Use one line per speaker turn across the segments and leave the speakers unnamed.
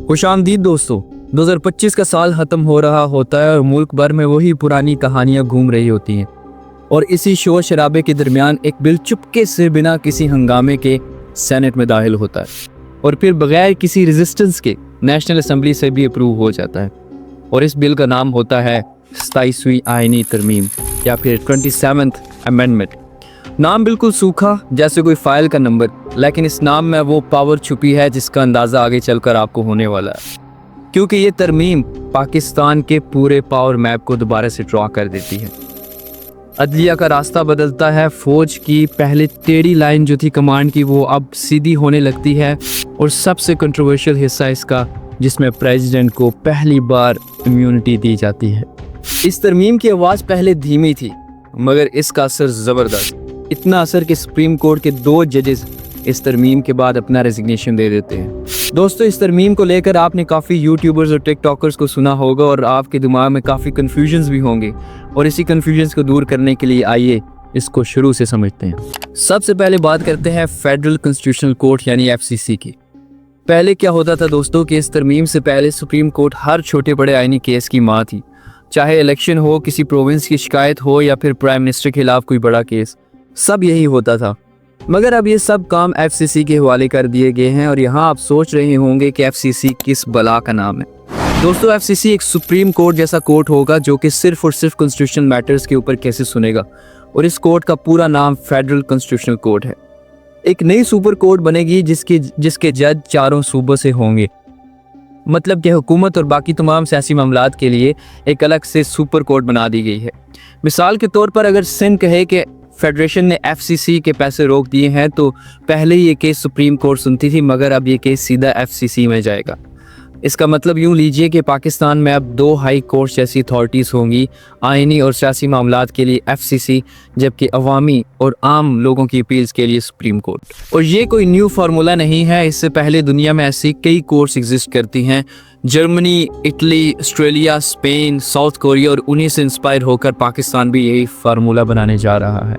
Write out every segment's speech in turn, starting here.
खुशामदीद दोस्तों। 2025 का साल खत्म हो रहा होता है और मुल्क भर में वही पुरानी कहानियां घूम रही होती हैं और इसी शोर शराबे के दरमियान एक बिल चुपके से बिना किसी हंगामे के सेनेट में दाखिल होता है और फिर बगैर किसी रेजिस्टेंस के नेशनल असेंबली से भी अप्रूव हो जाता है। और इस बिल का नाम होता है 27वीं आईनी तरमीम या फिर 27th अमेंडमेंट। नाम बिल्कुल सूखा जैसे कोई फाइल का नंबर, लेकिन इस नाम में वो पावर छुपी है जिसका अंदाज़ा आगे चलकर आपको होने वाला है, क्योंकि ये तरमीम पाकिस्तान के पूरे पावर मैप को दोबारा से ड्रॉ कर देती है। अदलिया का रास्ता बदलता है, फौज की पहले टेढ़ी लाइन जो थी कमांड की वो अब सीधी होने लगती है और सबसे कंट्रोवर्शियल हिस्सा इसका जिसमें प्रेसिडेंट को पहली बार इम्यूनिटी दी जाती है। इस तरमीम की आवाज़ पहले धीमी थी मगर इसका असर ज़बरदस्त, इतना असर कि सुप्रीम कोर्ट के 2 जजेस इस तरमीम के बाद अपना रेजिग्नेशन दे देते हैं। दोस्तों, इस तरमीम को लेकर आपने काफ़ी यूट्यूबर्स और टिकटॉकर्स को सुना होगा और आपके दिमाग में काफ़ी कन्फ्यूजन्स भी होंगे, और इसी कन्फ्यूजन्स को दूर करने के लिए आइए इसको शुरू से समझते हैं। सबसे पहले बात करते हैं फेडरल कॉन्स्टिट्यूशनल कोर्ट यानी FCC की। पहले क्या होता था दोस्तों कि इस तरमीम से पहले सुप्रीम कोर्ट हर छोटे बड़े आईनी केस की माँ थी, चाहे इलेक्शन हो, किसी प्रोविंस की शिकायत हो या फिर प्राइम मिनिस्टर के खिलाफ कोई बड़ा केस, सब यही होता था। मगर अब ये सब काम FCC के हवाले कर दिए गए हैं और यहाँ आप सोच रहे होंगे कि FCC किस बला का नाम है। दोस्तों, FCC एक सुप्रीम कोर्ट जैसा कोर्ट होगा जो कि सिर्फ और सिर्फ कॉन्स्टिट्यूशनल मैटर्स के ऊपर केसेस सुनेगा, और इस कोर्ट का पूरा नाम फेडरल कॉन्स्टिट्यूशनल कोर्ट है। एक नई सुपर कोर्ट बनेगी जिसके जज चारों सूबों से होंगे, मतलब कि हुकूमत और बाकी तमाम सियासी मामलात के लिए एक अलग से सुपर कोर्ट बना दी गई है। मिसाल के तौर पर अगर सिंध कहे कि फेडरेशन ने FCC के पैसे रोक दिए हैं तो पहले ये केस सुप्रीम कोर्ट सुनती थी, मगर अब ये केस सीधा FCC में जाएगा। इसका मतलब यूँ लीजिए कि पाकिस्तान में अब 2 हाई कोर्ट जैसी अथॉरिटीज़ होंगी, आइनी और सियासी मामलात के लिए FCC, जबकि अवामी और आम लोगों की अपील्स के लिए सुप्रीम कोर्ट। और ये कोई न्यू फार्मूला नहीं है, इससे पहले दुनिया में ऐसी कई कोर्ट्स एग्जिस्ट करती हैं। Germany, Italy, Australia, Spain, south Korea, और उन्हीं से इंस्पायर होकर पाकिस्तान भी यही फार्मूला बनाने जा रहा है।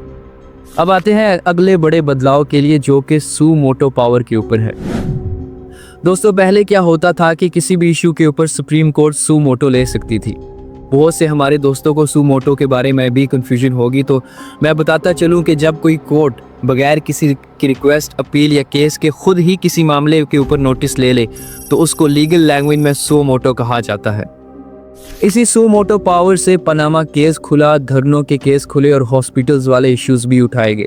अब आते हैं अगले बड़े बदलाव के लिए जो कि सू मोटो पावर के ऊपर है। दोस्तों, पहले क्या होता था कि किसी भी इशू के ऊपर सुप्रीम कोर्ट सू मोटो ले सकती थी। बहुत से हमारे दोस्तों को सू मोटो के बारे में भी कन्फ्यूजन होगी, तो मैं बताता चलूं कि जब कोई कोर्ट बगैर किसी की रिक्वेस्ट, अपील या केस के खुद ही किसी मामले के ऊपर नोटिस ले ले तो उसको लीगल लैंग्वेज में सू मोटो कहा जाता है। इसी सू मोटो पावर से पनामा केस खुला, धरनों के केस खुले और हॉस्पिटल्स वाले इश्यूज भी उठाए गए।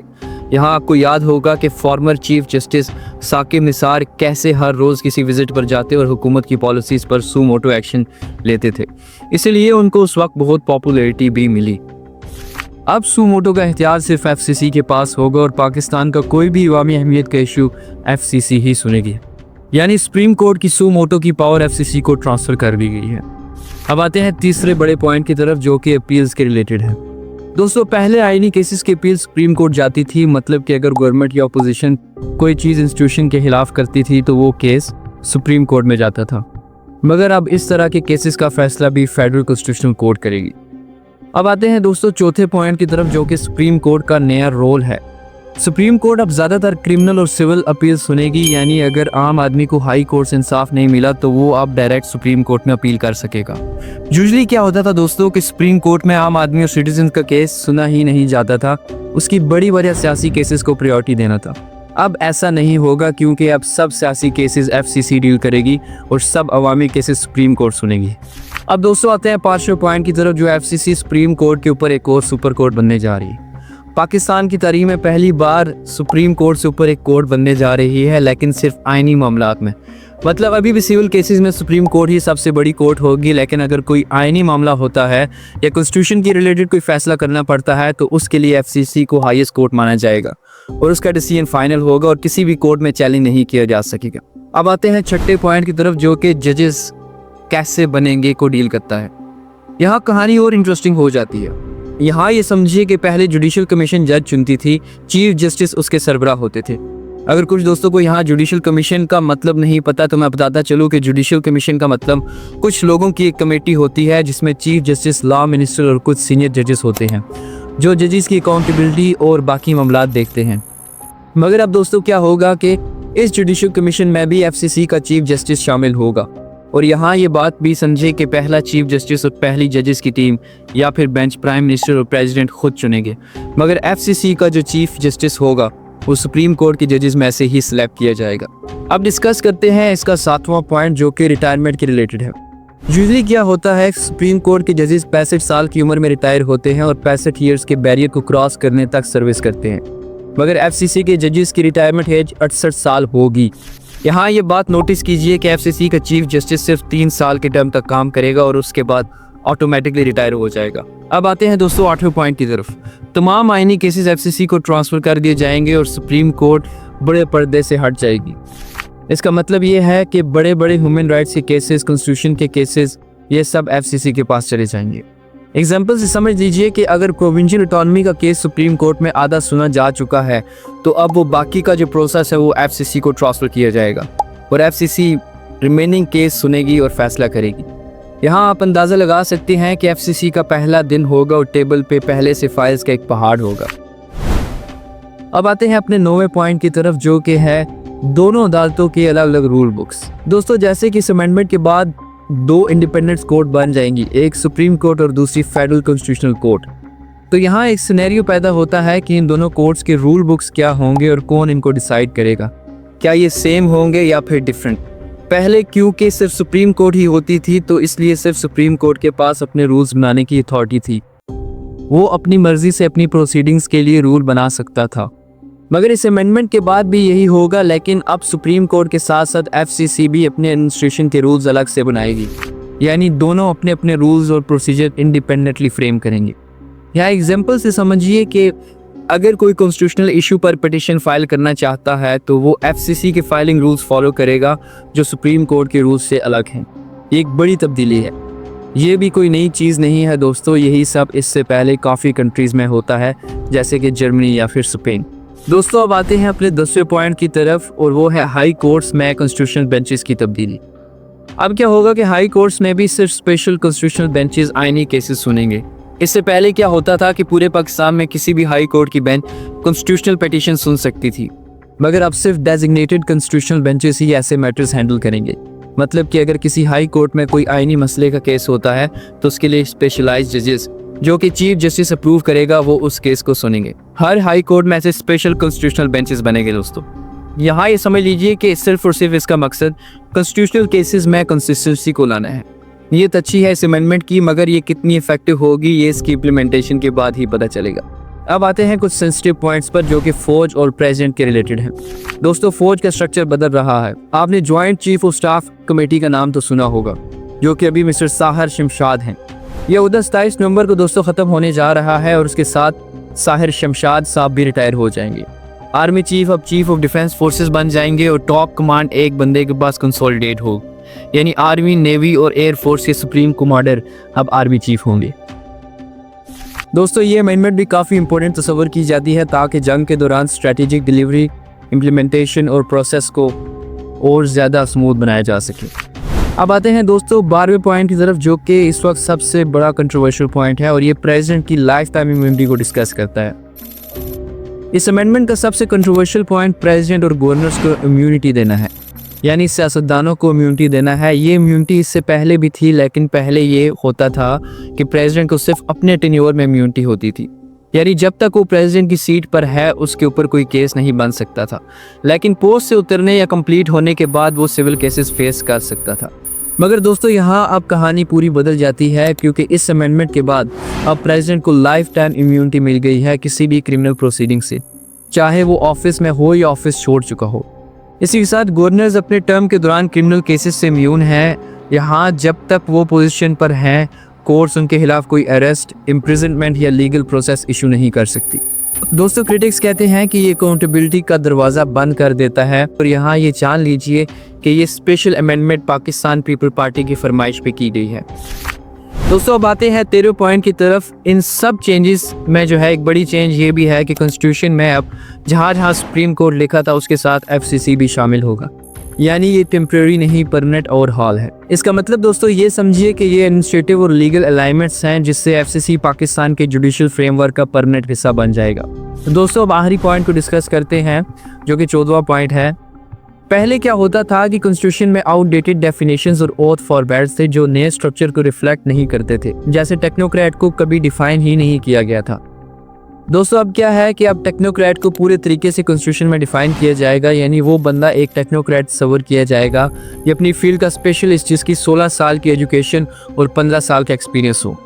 यहाँ आपको याद होगा कि former chief justice Saqib Nisar कैसे हर रोज़ किसी विजिट पर जाते और हुकूमत की पॉलिसीज़ पर सू मोटो एक्शन लेते थे, इसलिए उनको उस वक्त बहुत पॉपुलैरिटी भी मिली। अब सू मोटो का इख्तियार सिर्फ FCC के पास होगा और पाकिस्तान का कोई भी अवामी अहमियत का इशू FCC ही सुनेगी, यानी सुप्रीम कोर्ट की सू मोटो की पावर FCC को ट्रांसफ़र कर दी गई है। अब आते हैं तीसरे बड़े पॉइंट की तरफ जो कि अपील्स के रिलेटेड है। दोस्तों, पहले आईनी केसेस की अपील सुप्रीम कोर्ट जाती थी, मतलब कि अगर गवर्नमेंट या अपोजिशन कोई चीज़ इंस्टीट्यूशन के खिलाफ करती थी तो वो केस सुप्रीम कोर्ट में जाता था, मगर अब इस तरह के केसेस का फैसला भी फेडरल कॉन्स्टिट्यूशनल कोर्ट करेगी। अब आते हैं दोस्तों चौथे पॉइंट की तरफ जो कि सुप्रीम कोर्ट का नया रोल है। सुप्रीम कोर्ट अब ज़्यादातर क्रिमिनल और सिविल अपील सुनेगी, यानी अगर आम आदमी को हाई कोर्ट से इंसाफ नहीं मिला तो वो अब डायरेक्ट सुप्रीम कोर्ट में अपील कर सकेगा। यूजुअली क्या होता था दोस्तों कि सुप्रीम कोर्ट में आम आदमी और सिटीजन का केस सुना ही नहीं जाता था, उसकी बड़ी वजह सियासी केसेस को प्रायोरिटी देना था। अब ऐसा नहीं होगा, क्योंकि अब सब सियासी केसेस FCC डील करेगी और सब अवामी केसेस सुप्रीम कोर्ट सुनेगी। अब दोस्तों आते हैं 5वें पॉइंट की तरफ जो FCC सुप्रीम कोर्ट के ऊपर एक और सुपर कोर्ट बनने जा रही है। पाकिस्तान की तारीख में पहली बार सुप्रीम कोर्ट से ऊपर एक कोर्ट बनने जा रही है, लेकिन सिर्फ आइनी मामलात में। मतलब अभी भी सिविल केसेस में सुप्रीम कोर्ट ही सबसे बड़ी कोर्ट होगी, लेकिन अगर कोई आइनी मामला होता है या कॉन्स्टिट्यूशन की रिलेटेड कोई फैसला करना पड़ता है तो उसके लिए FCC को हाईएस्ट कोर्ट माना जाएगा और उसका डिसीजन फाइनल होगा और किसी भी कोर्ट में चैलेंज नहीं किया जा सकेगा। अब आते हैं 6ठे पॉइंट की तरफ जो कि जजेस कैसे बनेंगे को डील करता है। यहाँ कहानी और इंटरेस्टिंग हो जाती है। यहाँ ये समझिए कि पहले जुडिशल कमीशन जज चुनती थी, चीफ जस्टिस उसके सरबराह होते थे। अगर कुछ दोस्तों को यहाँ जुडिशल कमीशन का मतलब नहीं पता तो मैं बताता चलूँ कि जुडिशल कमीशन का मतलब कुछ लोगों की एक कमेटी होती है जिसमें चीफ जस्टिस, लॉ मिनिस्टर और कुछ सीनियर जजेस होते हैं जो जजेस की अकाउंटेबिलिटी और बाकी मामलात देखते हैं। मगर अब दोस्तों क्या होगा कि इस जुडिशल कमीशन में भी FCC का चीफ जस्टिस शामिल होगा और यहाँ ये बात भी समझे कि पहला चीफ जस्टिस और पहली जजेस की टीम या फिर बेंच प्राइम मिनिस्टर और प्रेसिडेंट खुद चुनेंगे, मगर एफसीसी का जो चीफ जस्टिस होगा वो सुप्रीम कोर्ट के जजेस में से ही सिलेक्ट किया जाएगा। अब डिस्कस करते हैं इसका 7वां पॉइंट, जो कि रिटायरमेंट के रिलेटेड है। यूजुअली क्या होता है, सुप्रीम कोर्ट के जजेस 65 साल की उम्र में रिटायर होते हैं और 65 ईयर्स के बैरियर को क्रॉस करने तक सर्विस करते हैं, मगर एफसीसी के जजेस की रिटायरमेंट एज 68 साल होगी। यहाँ ये बात नोटिस कीजिए कि एफसीसी का चीफ जस्टिस सिर्फ 3 साल के टर्म तक काम करेगा और उसके बाद ऑटोमेटिकली रिटायर हो जाएगा। अब आते हैं दोस्तों 8वें पॉइंट की तरफ। तमाम आईनी केसेस एफसीसी को ट्रांसफर कर दिए जाएंगे और सुप्रीम कोर्ट बड़े पर्दे से हट जाएगी। इसका मतलब ये है कि बड़े बड़े ह्यूमन राइट्स के केसेस, कॉन्स्टिट्यूशन के केसेस, ये सब एफसीसी के पास चले जाएंगे। एग्जाम्पल से समझ लीजिए कि अगर प्रोविंशियल ऑटोनॉमी का केस सुप्रीम कोर्ट में आधा सुना जा चुका है, तो अब वो बाकी का जो प्रोसेस है वो एफसीसी को ट्रांसफर किया जाएगा और एफसीसी रिमेनिंग केस सुनेगी और फैसला करेगी। यहाँ आप अंदाज़ा लगा सकते हैं कि एफसीसी का पहला दिन होगा और टेबल पे पहले से फाइल्स का एक पहाड़ होगा। अब आते हैं अपने 9वें पॉइंट की तरफ, जो कि है दोनों अदालतों के अलग अलग रूल बुक्स। दोस्तों, जैसे कि इस अमेंडमेंट के बाद 2 इंडिपेंडेंट कोर्ट बन जाएंगी, एक सुप्रीम कोर्ट और दूसरी फेडरल कॉन्स्टिट्यूशनल कोर्ट। तो यहाँ एक सिनेरियो पैदा होता है कि इन दोनों कोर्ट्स के रूल बुक्स क्या होंगे और कौन इनको डिसाइड करेगा, क्या ये सेम होंगे या फिर डिफरेंट। पहले क्योंकि सिर्फ सुप्रीम कोर्ट ही होती थी, तो इसलिए सिर्फ सुप्रीम कोर्ट के पास अपने रूल्स बनाने की अथॉरिटी थी, वो अपनी मर्जी से अपनी प्रोसीडिंग्स के लिए रूल बना सकता था। मगर इस अमेंडमेंट के बाद भी यही होगा, लेकिन अब सुप्रीम कोर्ट के साथ साथ एफसीसी भी अपने एडमिनिस्ट्रेशन के रूल्स अलग से बनाएगी, यानी दोनों अपने अपने रूल्स और प्रोसीजर इंडिपेंडेंटली फ्रेम करेंगे। यहाँ एग्जांपल से समझिए कि अगर कोई कॉन्स्टिट्यूशनल इशू पर पिटीशन फाइल करना चाहता है, तो वो एफसीसी के फाइलिंग रूल्स फॉलो करेगा जो सुप्रीम कोर्ट के रूल्स से अलग हैं। ये एक बड़ी तब्दीली है, ये भी कोई नई चीज़ नहीं है दोस्तों, यही सब इससे पहले काफ़ी कंट्रीज़ में होता है, जैसे कि जर्मनी या फिर स्पेन। दोस्तों, अब आते हैं अपने 10वें पॉइंट की तरफ, और वो है हाई कोर्ट्स में कॉन्स्टिट्यूशनल बेंचेस की तब्दीली। अब क्या होगा कि हाई कोर्ट्स में भी सिर्फ स्पेशल कॉन्स्टिट्यूशनल बेंचेस आईनी केसेस सुनेंगे। इससे पहले क्या होता था कि पूरे पाकिस्तान में किसी भी हाई कोर्ट की बेंच कॉन्स्टिट्यूशनल पिटीशन सुन सकती थी, मगर अब सिर्फ डेजिग्नेटेड कॉन्स्टिट्यूशनल बेंचेस ही ऐसे मैटर्स हैंडल करेंगे। मतलब कि अगर किसी हाई कोर्ट में कोई आईनी मसले का केस होता है, तो उसके लिए स्पेशलाइज्ड जजेस जो कि चीफ जस्टिस अप्रूव करेगा, वो उस केस को सुनेंगे। हर हाई कोर्ट में ऐसे स्पेशल कॉन्स्टिट्यूशनल बेंचेस बनेंगे दोस्तों। यहाँ ये समझ लीजिए कि सिर्फ और सिर्फ इसका मकसद कॉन्स्टिट्यूशनल केसेस में कंसिस्टेंसी को लाना है। ये तो अच्छी है इस अमेंडमेंट की, मगर ये कितनी इफेक्टिव होगी ये इसकी इम्प्लीमेंटेशन के बाद ही पता चलेगा। अब आते हैं कुछ सेंसिटिव पॉइंट्स पर, जो कि फौज और प्रेसिडेंट के रिलेटेड हैं। दोस्तों, फौज का स्ट्रक्चर बदल रहा है। आपने joint chief of staff committee का नाम तो सुना होगा, जो कि अभी मिस्टर साहिर शमशाद हैं। यह उधर 27 नवंबर को दोस्तों ख़त्म होने जा रहा है और उसके साथ साहिर शमशाद साहब भी रिटायर हो जाएंगे। आर्मी चीफ अब चीफ ऑफ डिफेंस फोर्सेस बन जाएंगे और टॉप कमांड एक बंदे के पास कंसोलिडेट हो, यानी आर्मी, नेवी और एयर फोर्स के सुप्रीम कमांडर अब आर्मी चीफ होंगे। दोस्तों, ये अमेंडमेंट भी काफ़ी इंपॉर्टेंट तस्वर की जाती है, ताकि जंग के दौरान स्ट्रेटेजिक डिलीवरी, इम्प्लीमेंटेशन और प्रोसेस को और ज़्यादा स्मूथ बनाया जा सके। अब आते हैं दोस्तों 12वें पॉइंट की तरफ, जो कि इस वक्त सबसे बड़ा कंट्रोवर्शियल पॉइंट है, और ये प्रेसिडेंट की लाइफ टाइम इम्यूनिटी को डिस्कस करता है। इस अमेंडमेंट का सबसे कंट्रोवर्शियल पॉइंट प्रेसिडेंट और गवर्नर्स को इम्यूनिटी देना है, यानी सियासतदानों को इम्यूनिटी देना है। ये इम्यूनिटी इससे पहले भी थी, लेकिन पहले ये होता था कि प्रेसिडेंट को सिर्फ अपने टेन्योर में इम्यूनिटी होती थी, यानी जब तक वो प्रेसिडेंट की सीट पर है उसके ऊपर कोई केस नहीं बन सकता था। लेकिन पोस्ट से उतरने या कंप्लीट होने के बाद वो सिविल केसेस फेस कर सकता था। मगर दोस्तों, यहाँ अब कहानी पूरी बदल जाती है, क्योंकि इस अमेंडमेंट के बाद अब प्रेसिडेंट को लाइफ टाइम इम्यूनिटी मिल गई है किसी भी क्रिमिनल प्रोसीडिंग से, चाहे वो ऑफिस में हो या ऑफिस छोड़ चुका हो। इसी के साथ गवर्नर्स अपने टर्म के दौरान क्रिमिनल केसेस से इम्यून हैं। यहाँ जब तक वो पोजीशन पर हैं, कोर्ट्स उनके खिलाफ कोई अरेस्ट, इम्प्रिजनमेंट या लीगल प्रोसेस इशू नहीं कर सकती। दोस्तों, क्रिटिक्स कहते हैं कि ये अकाउंटेबिलिटी का दरवाज़ा बंद कर देता है, और यहाँ ये जान लीजिए कि ये special amendment Pakistan people party की फरमाइश पे की गई है। दोस्तों, अब आते हैं 13वें पॉइंट की तरफ। इन सब चेंजेस में जो है एक बड़ी चेंज ये भी है कि कॉन्स्टिट्यूशन में अब जहाँ जहाँ सुप्रीम कोर्ट लिखा था उसके साथ एफसीसी भी शामिल होगा, यानी ये टेम्प्रेरी नहीं परमानेंट ओवरहॉल है। इसका मतलब दोस्तों ये समझिए कि ये एडमिनिस्ट्रेटिव और लीगल अलाइनमेंट्स हैं, जिससे एफसीसी पाकिस्तान के जुडिशल फ्रेमवर्क का परमानेंट हिस्सा बन जाएगा। तो दोस्तों, अब आखिरी पॉइंट को डिस्कस करते हैं, जो कि 14वां पॉइंट है। पहले क्या होता था कि कॉन्स्टिट्यूशन में आउटडेटेड डेफिनेशंस और ओथ फॉरवर्ड्स थे जो नए स्ट्रक्चर को रिफ्लेक्ट नहीं करते थे, जैसे टेक्नोक्रेट को कभी डिफाइन ही नहीं किया गया था। दोस्तों अब क्या है कि अब टेक्नोक्रेट को पूरे तरीके से कॉन्स्टिट्यूशन में डिफाइन किया जाएगा, यानी वो बंदा एक टेक्नोक्रेट तस्वर किया जाएगा ये अपनी फील्ड का स्पेशलिस्ट जिसकी 16 साल की एजुकेशन और 15 साल का एक्सपीरियंस हो।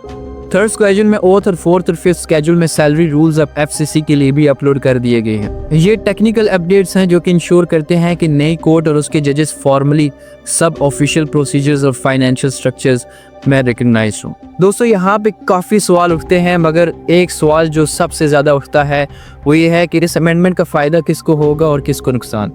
थर्ड स्केड्यूल में ओथ और फोर्थ और फिफ्थ स्केड्यूल में सैलरी रूल्स अब एफसीसी के लिए भी अपलोड कर दिए गए हैं। ये टेक्निकल अपडेट्स हैं जो कि इंश्योर करते हैं कि नई कोर्ट और उसके जजेस फॉर्मली सब ऑफिशियल प्रोसीजर्स और फाइनेंशियल स्ट्रक्चर्स में रिकग्नाइज हों। दोस्तों यहाँ पे काफ़ी सवाल उठते हैं, मगर एक सवाल जो सबसे ज़्यादा उठता है वो ये है कि इस अमेंडमेंट का फ़ायदा किसको होगा और किसको नुकसान।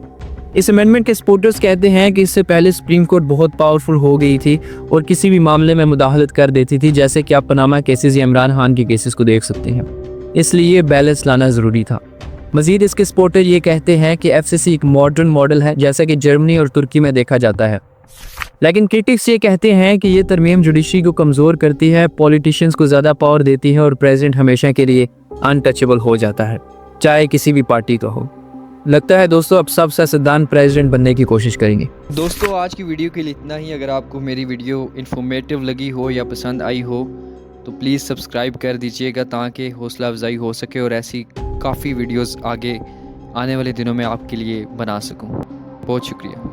इस अमेंडमेंट के सपोर्टर्स कहते हैं कि इससे पहले सुप्रीम कोर्ट बहुत पावरफुल हो गई थी और किसी भी मामले में मुदाखलत कर देती थी, जैसे कि आप पनामा केसेस या इमरान खान के केसेस को देख सकते हैं। इसलिए बैलेंस लाना ज़रूरी था। मज़ीद इसके सपोर्टर ये कहते हैं कि एफसीसी एक मॉडर्न मॉडल है जैसा कि जर्मनी और तुर्की में देखा जाता है, लेकिन क्रिटिक्स ये कहते हैं कि ये तरमीम जुडिशरी को कमज़ोर करती है, पॉलिटिशियंस को ज़्यादा पावर देती है और प्रेसिडेंट हमेशा के लिए अनटचेबल हो जाता है, चाहे किसी भी पार्टी का हो। लगता है दोस्तों अब सब सियासतदान प्रेसिडेंट बनने की कोशिश करेंगे।
दोस्तों आज की वीडियो के लिए इतना ही। अगर आपको मेरी वीडियो इन्फॉर्मेटिव लगी हो या पसंद आई हो तो प्लीज़ सब्सक्राइब कर दीजिएगा ताकि हौसला अफजाई हो सके और ऐसी काफ़ी वीडियोस आगे आने वाले दिनों में आपके लिए बना सकूं। बहुत शुक्रिया।